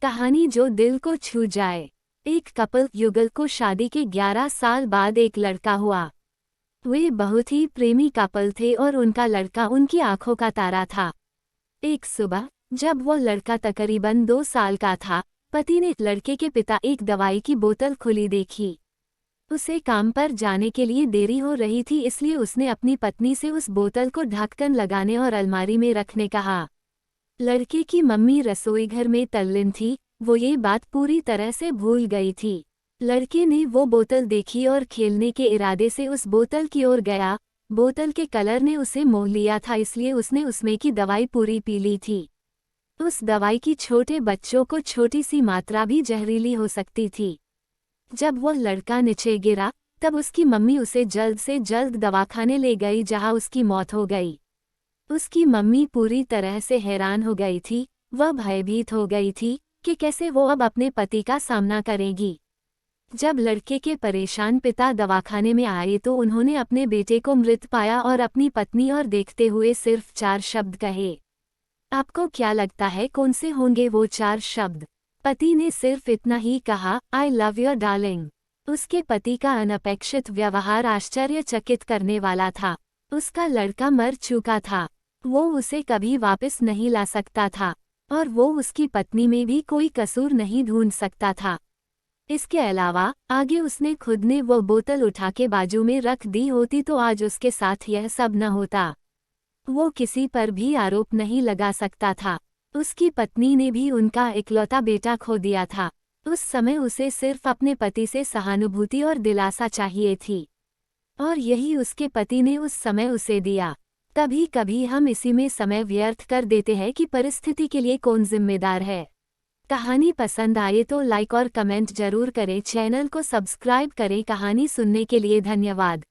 कहानी जो दिल को छू जाए। एक कपल युगल को शादी के 11 साल बाद एक लड़का हुआ। वे बहुत ही प्रेमी कपल थे और उनका लड़का उनकी आंखों का तारा था। एक सुबह जब वो लड़का तकरीबन 2 साल का था, पति ने लड़के के पिता एक दवाई की बोतल खुली देखी। उसे काम पर जाने के लिए देरी हो रही थी, इसलिए उसने अपनी पत्नी से उस बोतल को ढक्कन लगाने और अलमारी में रखने कहा। लड़के की मम्मी रसोई घर में तल्लीन थी, वो ये बात पूरी तरह से भूल गई थी। लड़के ने वो बोतल देखी और खेलने के इरादे से उस बोतल की ओर गया। बोतल के कलर ने उसे मोह लिया था, इसलिए उसने उसमें की दवाई पूरी पी ली थी। उस दवाई की छोटे बच्चों को छोटी सी मात्रा भी जहरीली हो सकती थी। जब वो लड़का नीचे गिरा, तब उसकी मम्मी उसे जल्द से जल्द दवाखाने ले गई, जहां उसकी मौत हो गई। उसकी मम्मी पूरी तरह से हैरान हो गई थी। वह भयभीत हो गई थी कि कैसे वो अब अपने पति का सामना करेगी। जब लड़के के परेशान पिता दवाखाने में आए तो उन्होंने अपने बेटे को मृत पाया और अपनी पत्नी और देखते हुए सिर्फ 4 शब्द कहे। आपको क्या लगता है कौन से होंगे वो 4 शब्द? पति ने सिर्फ इतना ही कहा, आई लव योर डार्लिंग। उसके पति का अनपेक्षित व्यवहार आश्चर्यचकित करने वाला था। उसका लड़का मर चुका था, वो उसे कभी वापस नहीं ला सकता था, और वो उसकी पत्नी में भी कोई कसूर नहीं ढूंढ सकता था। इसके अलावा आगे उसने खुद ने वो बोतल उठा के बाजू में रख दी होती तो आज उसके साथ यह सब न होता। वो किसी पर भी आरोप नहीं लगा सकता था। उसकी पत्नी ने भी उनका इकलौता बेटा खो दिया था। उस समय उसे सिर्फ अपने पति से सहानुभूति और दिलासा चाहिए थी, और यही उसके पति ने उस समय उसे दिया। कभी कभी हम इसी में समय व्यर्थ कर देते हैं कि परिस्थिति के लिए कौन जिम्मेदार है। कहानी पसंद आए तो लाइक और कमेंट जरूर करें, चैनल को सब्सक्राइब करें। कहानी सुनने के लिए धन्यवाद।